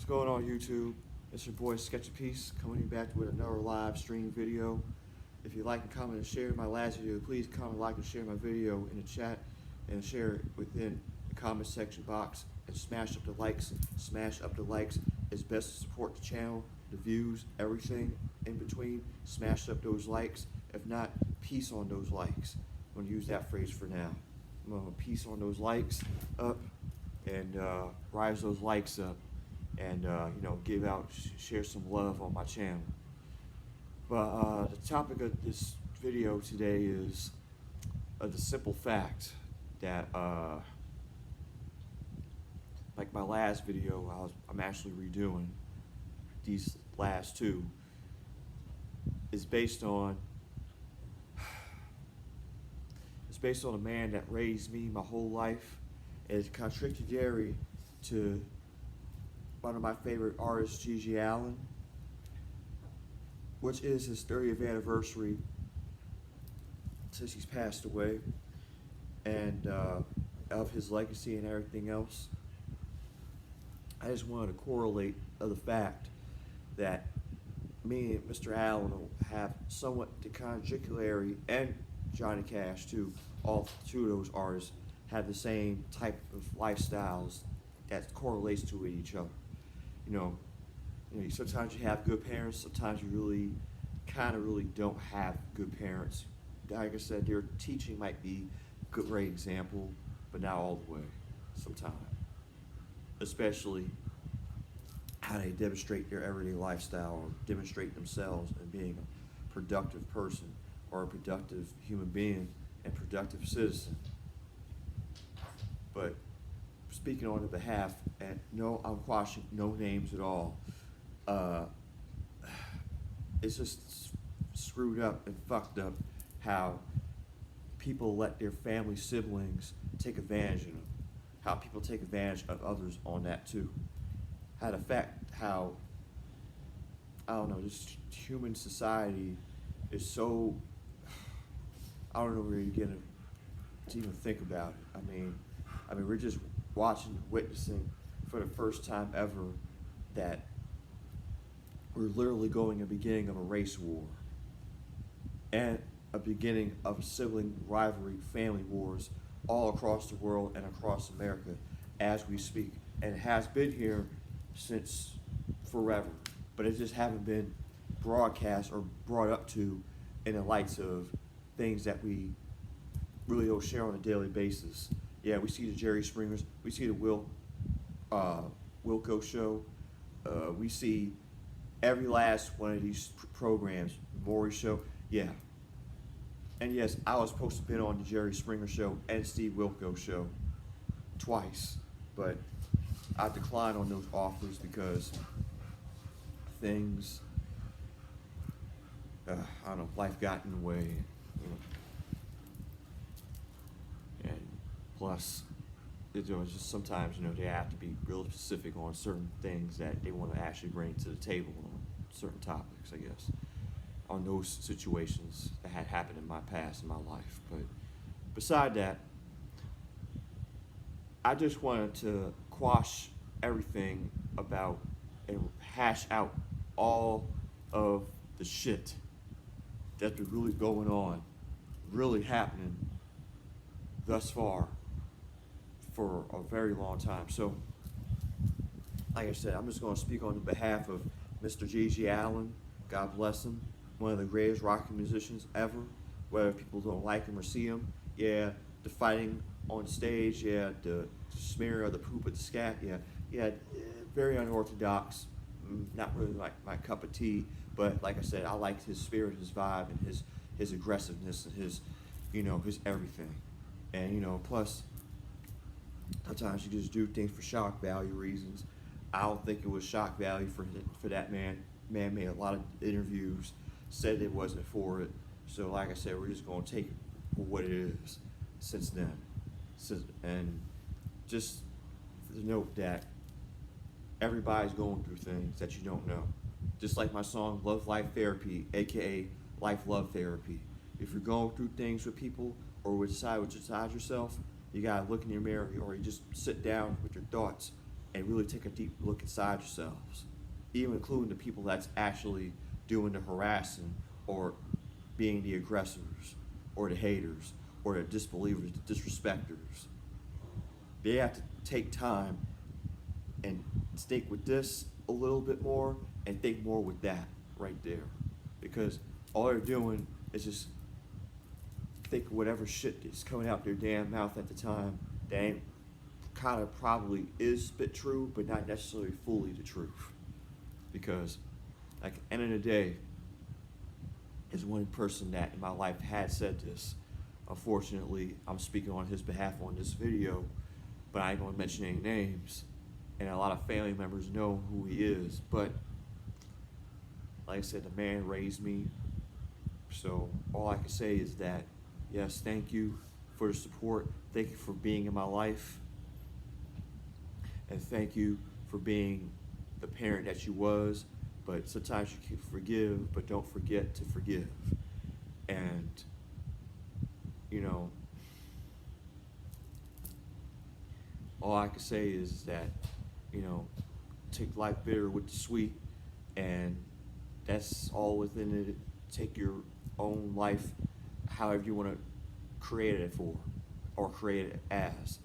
going on YouTube? It's your boy Sketch A Peaze coming back with another live stream video. If you like and comment and share my last video, please comment, like, and share my video in the chat and share it within the comment section box and smash up the likes. Smash up the likes. It's best to support the channel, the views, everything in between. Smash up those likes. If not, peace on those likes. I'm gonna use that phrase for now. I'm gonna peace on those likes up and rise those likes up. And give out, share some love on my channel. But the topic of this video today is the simple fact that, like my last video, I'm actually redoing these last two, is based on a man that raised me my whole life. It's contradictory to one of my favorite artists, Allin, which is his 30th anniversary since he's passed away, and of his legacy and everything else. I just wanted to correlate the fact that me and Mr. Allin have somewhat the contradictory, and Johnny Cash too, all two of those artists have the same type of lifestyles that correlates to each other. Sometimes you have good parents, sometimes you really don't have good parents. Like I said, their teaching might be a great example, but not all the way sometimes. Especially how they demonstrate their everyday lifestyle or demonstrate themselves in being a productive person or a productive human being and productive citizen. But speaking on the behalf, and no, I'm quashing no names at all. It's just screwed up and fucked up how people let their family siblings take advantage of them. How people take advantage of others on that too. How this human society is so, I don't know where you're gonna to even think about it. I mean, we're just witnessing for the first time ever that we're literally going a beginning of a race war and a beginning of sibling rivalry, family wars all across the world and across America as we speak. And it has been here since forever, but it just haven't been broadcast or brought up to in the lights of things that we really don't share on a daily basis. Yeah, we see the Jerry Springers, we see the Wilco show, we see every last one of these programs, Maury show, yeah. And yes, I was supposed to have been on the Jerry Springer show and Steve Wilco show twice, but I declined on those offers because things, I don't know, life got in the way. And plus, it's just sometimes, they have to be real specific on certain things that they want to actually bring to the table on certain topics, I guess, on those situations that had happened in my past, in my life. But beside that, I just wanted to quash everything about and hash out all of the shit that's really going on, really happening thus far for a very long time. So, like I said, I'm just going to speak on the behalf of Mr. Allin. God bless him. One of the greatest rock musicians ever. Whether people don't like him or see him, yeah, the fighting on stage, yeah, the smear of the poop at the scat, yeah, very unorthodox. Not really like my cup of tea, but like I said, I liked his spirit, his vibe, and his aggressiveness, and his everything. And plus, sometimes you just do things for shock value reasons. I don't think it was shock value for that man. Man made a lot of interviews, said it wasn't for it. So like I said, we're just going to take it for what it is since then. And just to note that everybody's going through things that you don't know. Just like my song, Love Life Therapy, aka Life Love Therapy. If you're going through things with people or inside yourself, you gotta look in your mirror, or you just sit down with your thoughts and really take a deep look inside yourselves, even including the people that's actually doing the harassing or being the aggressors or the haters or the disbelievers, the disrespecters. They have to take time and think with this a little bit more and think more with that right there. Because all they're doing is just think of whatever shit that's coming out their damn mouth at the time that ain't kind of probably is a bit true, but not necessarily fully the truth. Because like at the end of the day, is one person that in my life had said this. Unfortunately, I'm speaking on his behalf on this video, but I ain't gonna mention any names. And a lot of family members know who he is. But like I said, the man raised me. So all I can say is that, yes, thank you for the support. Thank you for being in my life. And thank you for being the parent that you was. But sometimes you can forgive, but don't forget to forgive. And, you know, all I can say is that, you know, take life bitter with the sweet, and that's all within it. Take your own life however you want to create it for, or create it as,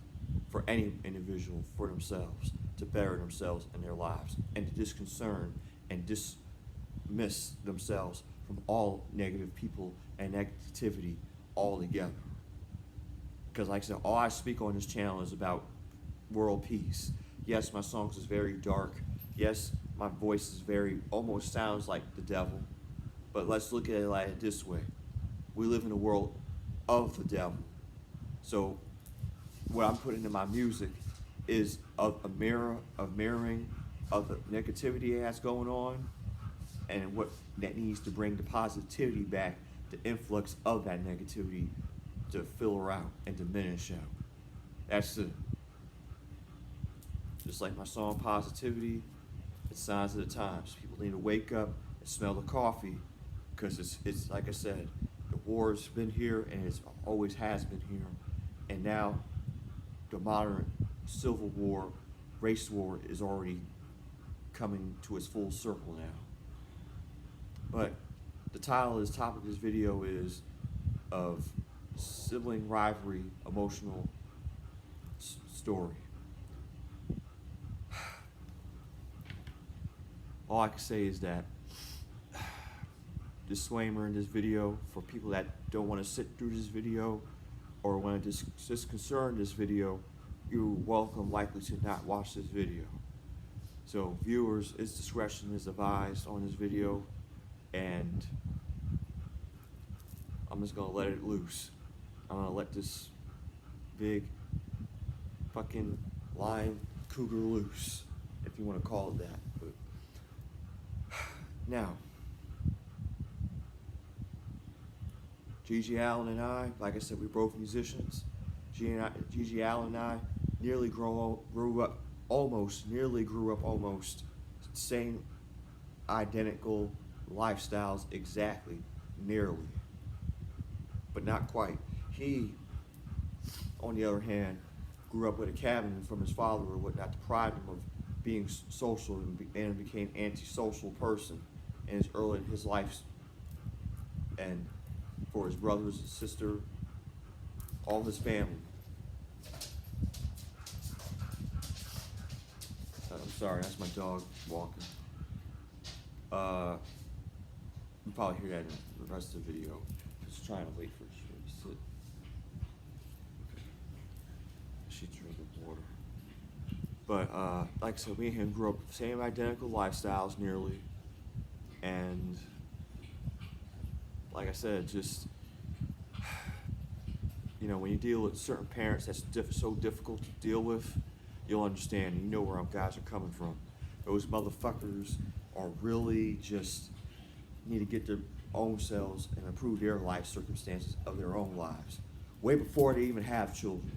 for any individual, for themselves, to better themselves in their lives, and to disconcern and dismiss themselves from all negative people and negativity altogether. Because like I said, all I speak on this channel is about world peace. Yes, my songs is very dark. Yes, my voice is very, almost sounds like the devil. But let's look at it like this way. We live in a world of the devil. So what I'm putting in my music is a mirroring of the negativity that's going on, and what that needs to bring the positivity back, the influx of that negativity to filter out and diminish out. That's it. Just like my song Positivity, it's signs of the times. People need to wake up and smell the coffee, because it's like I said, the war's been here and it always has been here, and now the modern civil war, race war is already coming to its full circle now. But the title of this topic of this video is of Sibling Rivalry Emotional Story. All I can say is that disclaimer in this video for people that don't want to sit through this video or want to disconcern this video, you're welcome likely to not watch this video. So viewers, its discretion is advised on this video, and I'm just gonna let it loose. I'm gonna let this big fucking lion cougar loose, if you want to call it that. But now, G.G. Allin and I, like I said, we're both musicians. G.G. Allin and I nearly grew up almost same identical lifestyles exactly, nearly, but not quite. He, on the other hand, grew up with a cabin from his father, or what that deprived him of being social, and became antisocial person in his life, and for his brothers and sister, all his family. I'm sorry, that's my dog walking. You probably hear that in the rest of the video. Just trying to wait for her to sit. Okay. She's drinking water. But like I said, me and him grew up same identical lifestyles nearly, and like I said, just, you know, when you deal with certain parents that's so difficult to deal with, you'll understand, and you know where guys are coming from. Those motherfuckers are really just need to get their own selves and improve their life circumstances of their own lives, way before they even have children.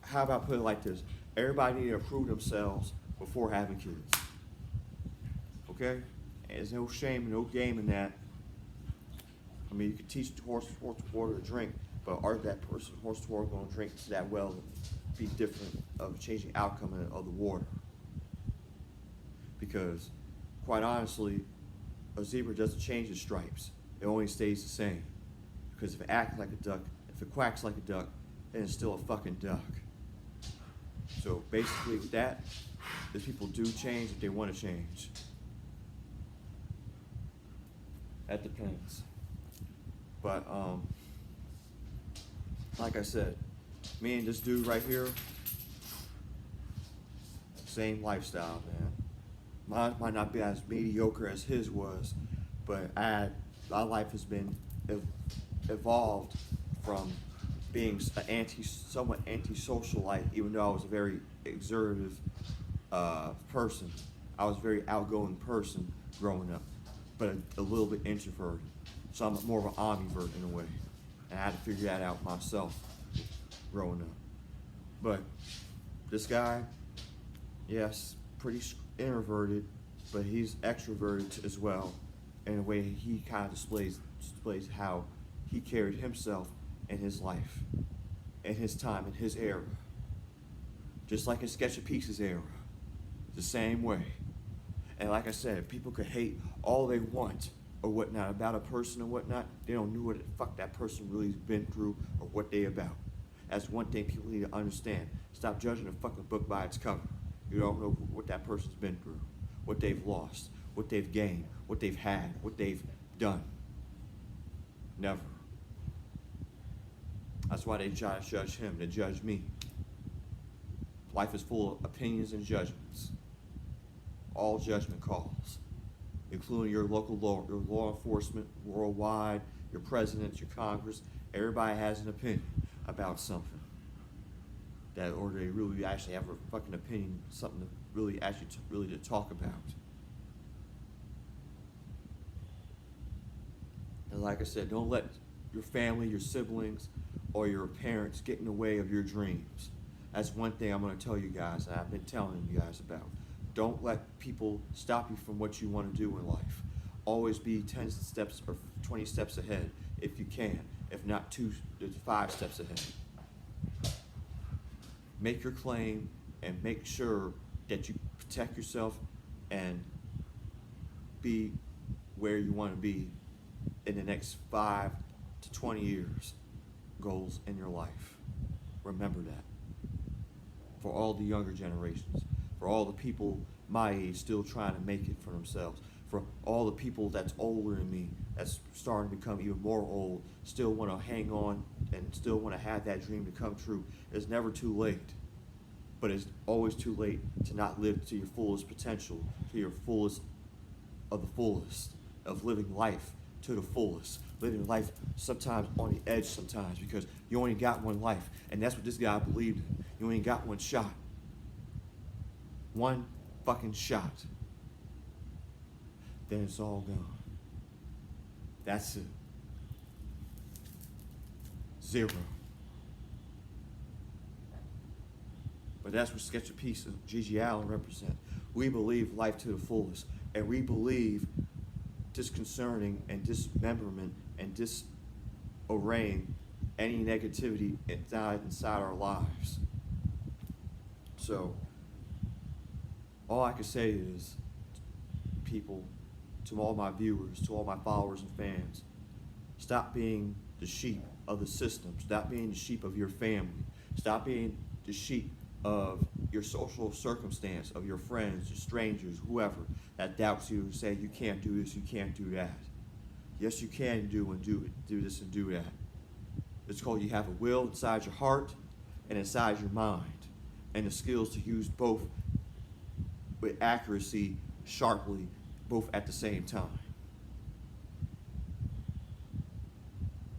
How about put it like this? Everybody need to improve themselves before having kids. Okay? And there's no shame, no game in that. I mean, you can teach horse to water to drink, but are that person horse to water going to drink that well be different of changing outcome of the water. Because, quite honestly, a zebra doesn't change its stripes. It only stays the same. Because if it acts like a duck, if it quacks like a duck, then it's still a fucking duck. So basically with that, is people do change if they want to change. That depends. But like I said, me and this dude right here, same lifestyle, man. Mine might not be as mediocre as his was, but my life has been evolved from being an somewhat antisocialite, even though I was a very exertive person. I was a very outgoing person growing up, but a little bit introverted. So I'm more of an ambivert in a way. And I had to figure that out myself growing up. But this guy, yes, pretty introverted, but he's extroverted as well in a way he kind of displays how he carried himself in his life, in his time, in his era. Just like in Sketch A Peaze's era, the same way. And like I said, people could hate all they want or whatnot about a person or whatnot. They don't know what the fuck that person really's been through or what they about. That's one thing people need to understand. Stop judging a fucking book by its cover. You don't know what that person's been through, what they've lost, what they've gained, what they've had, what they've done. Never. That's why they try to judge him, they judge me. Life is full of opinions and judgments. All judgment calls, including your local law, your law enforcement worldwide, your president, your Congress. Everybody has an opinion about something. Or they really actually have a fucking opinion, something to really actually really to talk about. And like I said, don't let your family, your siblings, or your parents get in the way of your dreams. That's one thing I'm going to tell you guys, and I've been telling you guys about. Don't let people stop you from what you want to do in life. Always be 10 steps or 20 steps ahead if you can, if not 2 to 5 steps ahead. Make your claim and make sure that you protect yourself and be where you want to be in the next 5 to 20 years goals in your life. Remember that. For all the younger generations, for all the people my age still trying to make it for themselves, for all the people that's older than me, that's starting to become even more old, still want to hang on and still want to have that dream to come true. It's never too late, but it's always too late to not live to your fullest potential, to your fullest of the fullest, of living life to the fullest, living life sometimes on the edge sometimes, because you only got one life, and that's what this guy believed in. You only got one shot. One fucking shot. Then it's all gone. That's it. 0. But that's what Sketch A Peaze of G.G. Allin represent. We believe life to the fullest, and we believe disconcerting and dismemberment and disarraying any negativity inside our lives. So, all I can say is, people, to all my viewers, to all my followers and fans, stop being the sheep of the system. Stop being the sheep of your family. Stop being the sheep of your social circumstance, of your friends, your strangers, whoever that doubts you and say you can't do this, you can't do that. Yes, you can do this and do that. It's called you have a will inside your heart and inside your mind, and the skills to use both with accuracy, sharply, both at the same time.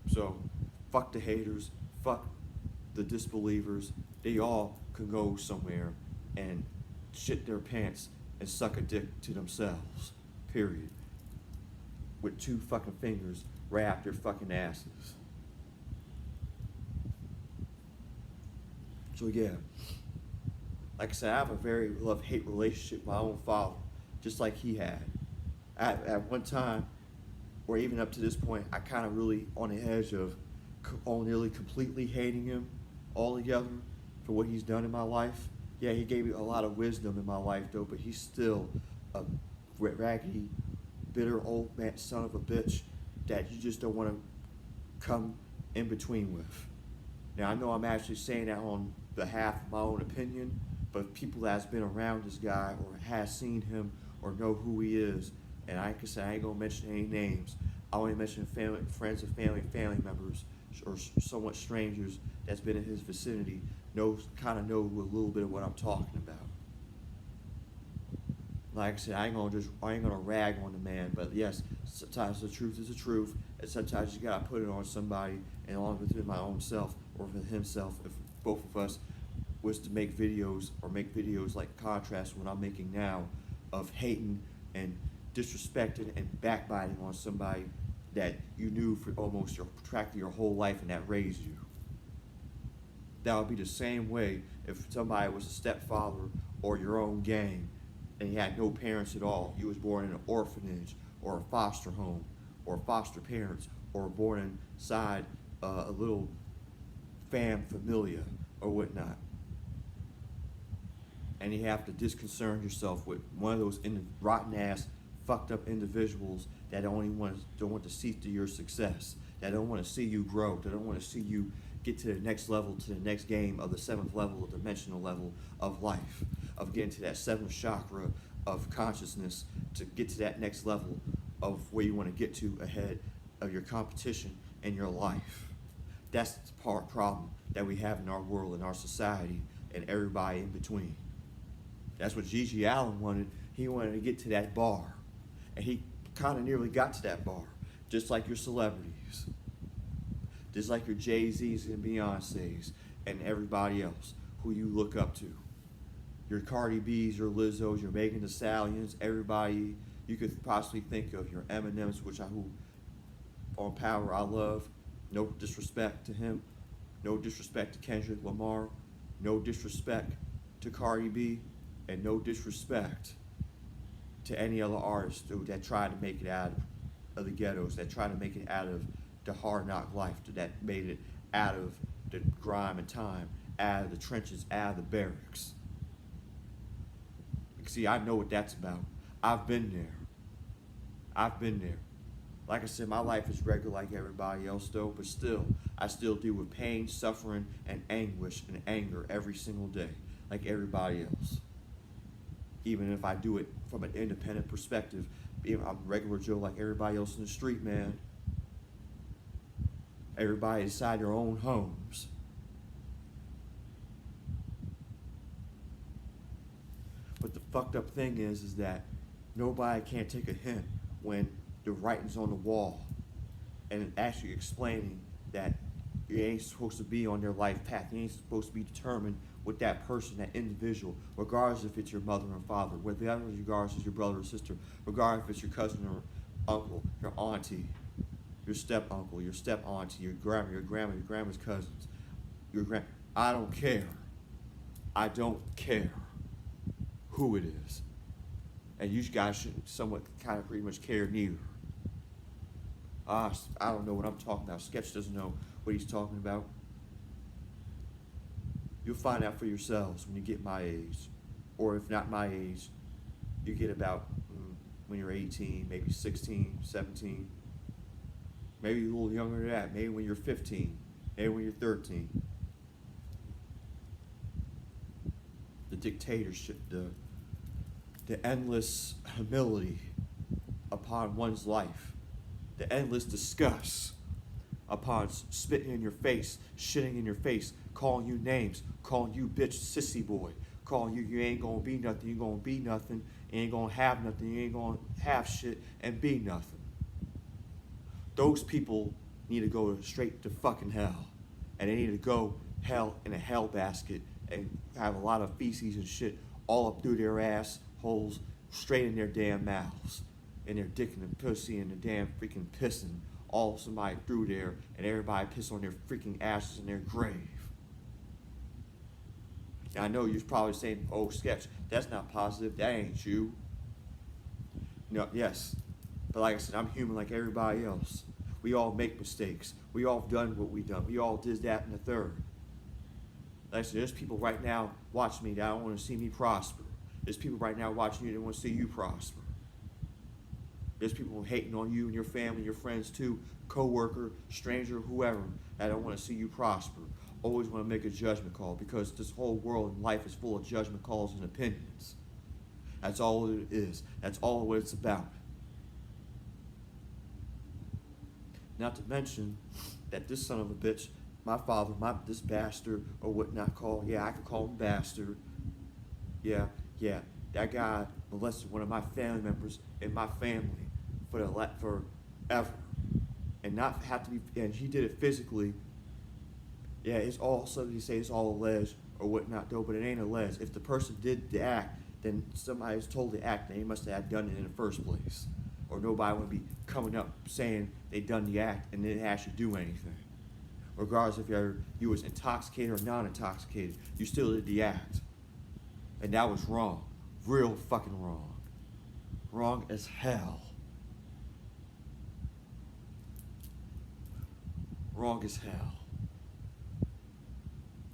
So, fuck the haters, fuck the disbelievers. They all can go somewhere and shit their pants and suck a dick to themselves, period. With 2 fucking fingers right up their fucking asses. So yeah, like I said, I have a very love-hate relationship with my own father, just like he had. At one time, or even up to this point, I kind of really on the edge of nearly completely hating him altogether, for what he's done in my life. Yeah, he gave me a lot of wisdom in my life, though, but he's still a raggedy, bitter old man, son of a bitch that you just don't want to come in between with. Now, I know I'm actually saying that on behalf of my own opinion, but people that's been around this guy or has seen him or know who he is, and I can say I ain't gonna mention any names. I only mention family, friends of family members, or somewhat strangers that's been in his vicinity, kind of know a little bit of what I'm talking about. Like I said, I ain't gonna rag on the man, but yes, sometimes the truth is the truth, and sometimes you gotta put it on somebody, and along with my own self or with himself, if both of us was to make videos like contrast what I'm making now, of hating and disrespecting and backbiting on somebody that you knew for almost practically your whole life and that raised you. That would be the same way if somebody was a stepfather or your own gang and you had no parents at all. You was born in an orphanage or a foster home or foster parents or born inside a little familia or whatnot. And you have to disconcern yourself with one of those rotten ass, fucked up individuals that don't want to see through your success, that don't want to see you grow, that don't want to see you get to the next level, to the next game of the seventh level, or dimensional level of life, of getting to that seventh chakra of consciousness, to get to that next level of where you want to get to ahead of your competition in your life. That's the problem that we have in our world, in our society, and everybody in between. That's what Gigi Allin wanted. He wanted to get to that bar. And he kind of nearly got to that bar. Just like your celebrities. Just like your Jay-Z's and Beyonce's and everybody else who you look up to. Your Cardi B's, your Lizzo's, your Megan Thee Stallions, everybody you could possibly think of. Your Eminem's, who on Power I love. No disrespect to him. No disrespect to Kendrick Lamar. No disrespect to Cardi B. And no disrespect to any other artists that try to make it out of the ghettos, that try to make it out of the hard knock life, that made it out of the grime and time, out of the trenches, out of the barracks. See, I know what that's about. I've been there. Like I said, my life is regular like everybody else though, but still, I still deal with pain, suffering, and anguish and anger every single day, like everybody else. Even if I do it from an independent perspective, I'm a regular Joe like everybody else in the street, man. Everybody inside their own homes. But the fucked up thing is that nobody can't take a hint when the writing's on the wall and actually explaining that you ain't supposed to be on their life path. You ain't supposed to be determined with that person, that individual, regardless if it's your mother or father, regardless if it's your brother or sister, regardless if it's your cousin or uncle, your auntie, your step uncle, your step auntie, your grandma's cousins, I don't care. I don't care who it is. And you guys shouldn't somewhat kind of pretty much care neither. I don't know what I'm talking about. Sketch doesn't know what he's talking about. You'll find out for yourselves when you get my age. Or if not my age, you get about when you're 18, maybe 16, 17. Maybe a little younger than that. Maybe when you're 15. Maybe when you're 13. The dictatorship, the endless humility upon one's life. The endless disgust upon spitting in your face, shitting in your face, calling you names, calling you bitch, sissy boy, calling you ain't gonna be nothing, you gonna be nothing, you ain't gonna have nothing, you ain't gonna have shit and be nothing. Those people need to go straight to fucking hell. And they need to go hell in a hell basket and have a lot of feces and shit all up through their ass holes, straight in their damn mouths. And their dick and the pussy and the damn freaking pissing all somebody through there, and everybody piss on their freaking asses in their grave. Now, I know you're probably saying, oh, Sketch, that's not positive, that ain't you. No, yes, but like I said, I'm human like everybody else. We all make mistakes. We all done what we done. We all did that and the third. Like I said, there's people right now watching me that don't want to see me prosper. There's people right now watching you that want to see you prosper. There's people hating on you and your family, your friends too, co-worker, stranger, whoever, that don't want to see you prosper. Always want to make a judgment call, because this whole world and life is full of judgment calls and opinions. That's all it is. That's all what it's about. Not to mention that this son of a bitch, my father, this bastard, or whatnot called, yeah, I could call him bastard. Yeah, that guy molested one of my family members in my family forever, and not have to be. And he did it physically. Yeah, it's all somebody say it's all alleged or whatnot, though, but it ain't alleged. If the person did the act, then somebody's told the act, and they must have done it in the first place, or nobody would be coming up saying they done the act and didn't actually do anything. Regardless if you was intoxicated or non-intoxicated, you still did the act. And that was wrong. Real fucking wrong. Wrong as hell. Wrong as hell.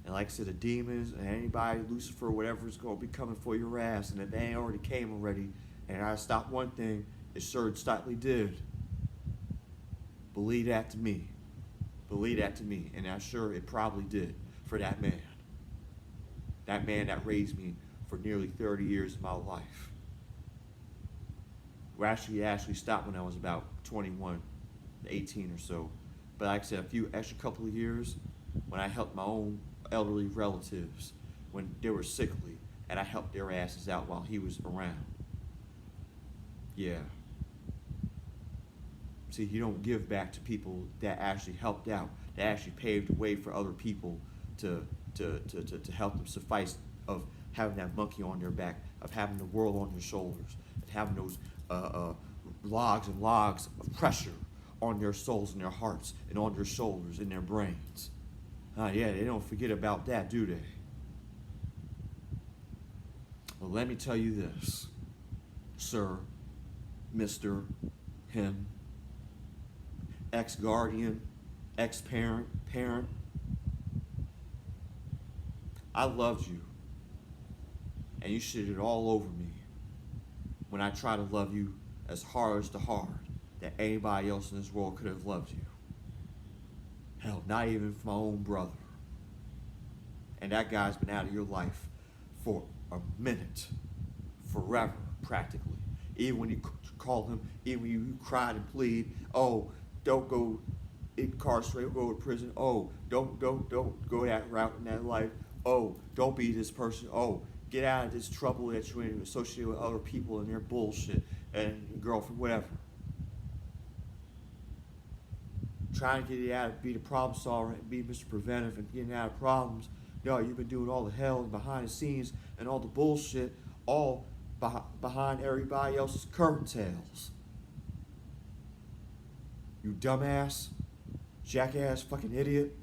And like I said, the demons and anybody, Lucifer, whatever, is going to be coming for your ass. And if they ain't already came already, and I stopped one thing, it sure slightly did. Believe that to me. Believe that to me. And I'm sure it probably did for that man. That man that raised me for nearly 30 years of my life. Well, actually stopped when I was about 21, 18 or so. But like I said, couple of years when I helped my own elderly relatives when they were sickly, and I helped their asses out while he was around. Yeah. See, you don't give back to people that actually helped out, that actually paved the way for other people to help them suffice of having that monkey on their back, of having the world on their shoulders, of having those logs and logs of pressure on their souls and their hearts and on their shoulders and their brains. Yeah, they don't forget about that, do they? Well, let me tell you this, sir, Mr., him, ex-guardian, ex-parent, parent. I loved you, and you shitted all over me when I tried to love you as hard as the hard that anybody else in this world could have loved you. Hell, not even my own brother. And that guy's been out of your life for a minute, forever, practically. Even when you called him, even when you cried and plead, oh, don't go incarcerated, go to prison. Oh, don't go that route in that life. Oh, don't be this person. Oh, get out of this trouble that you're in, associated with other people and their bullshit and your girlfriend, whatever. Trying to get you out, be the problem solver, and be Mr. Preventive and getting out of problems. No, you've been doing all the hell behind the scenes and all the bullshit, all behind everybody else's curtains. You dumbass, jackass, fucking idiot.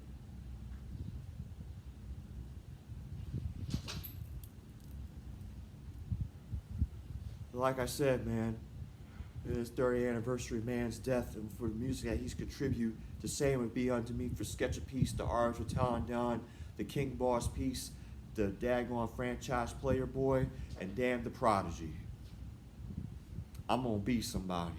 Like I said, man, in his 30th anniversary of man's death, and for the music that he's contributed, the same would be unto me for Sketch a Piece, the Arms of Talon Don, the King Boss Piece, the Daggone Franchise Player Boy, and Damn the Prodigy. I'm gonna be somebody.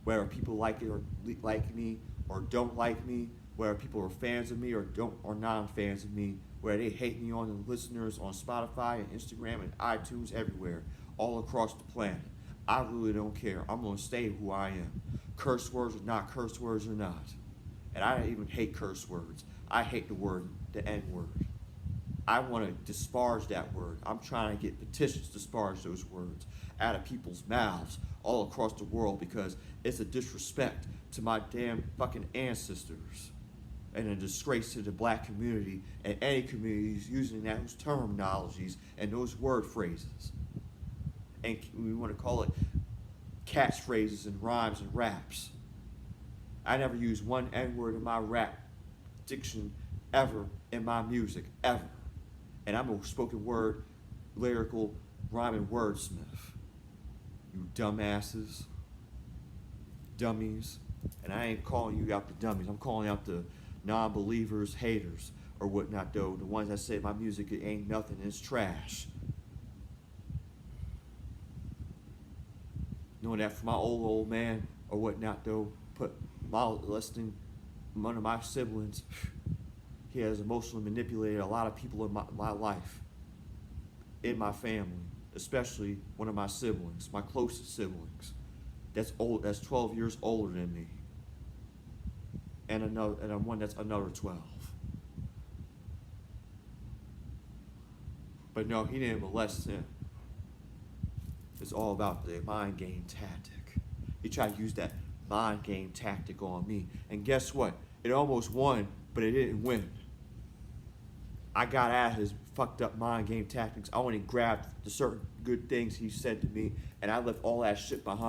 Whether people like it or like me or don't like me, whether people are fans of me or non-fans of me, whether they hate me on the listeners on Spotify and Instagram and iTunes, everywhere, all across the planet. I really don't care. I'm gonna stay who I am. Curse words or not, curse words or not. And I don't even hate curse words. I hate the N-word. I want to disparage that word. I'm trying to get petitions to disparage those words out of people's mouths all across the world, because it's a disrespect to my damn fucking ancestors and a disgrace to the black community and any communities using those terminologies and those word phrases. And we want to call it catchphrases and rhymes and raps. I never used one N-word in my rap diction ever in my music, ever. And I'm a spoken word, lyrical, rhyming wordsmith. You dumbasses, dummies. And I ain't calling you out the dummies. I'm calling out the non-believers, haters, or whatnot though. The ones that say my music it ain't nothing, it's trash. Knowing that from my old man or whatnot though, put molesting one of my siblings, he has emotionally manipulated a lot of people in my life, in my family, especially one of my siblings, my closest siblings. That's 12 years older than me. And one that's another 12. But no, he didn't molest him. It's all about the mind game tactic. He tried to use that mind game tactic on me. And guess what? It almost won, but it didn't win. I got at his fucked up mind game tactics. I went and grabbed the certain good things he said to me, and I left all that shit behind.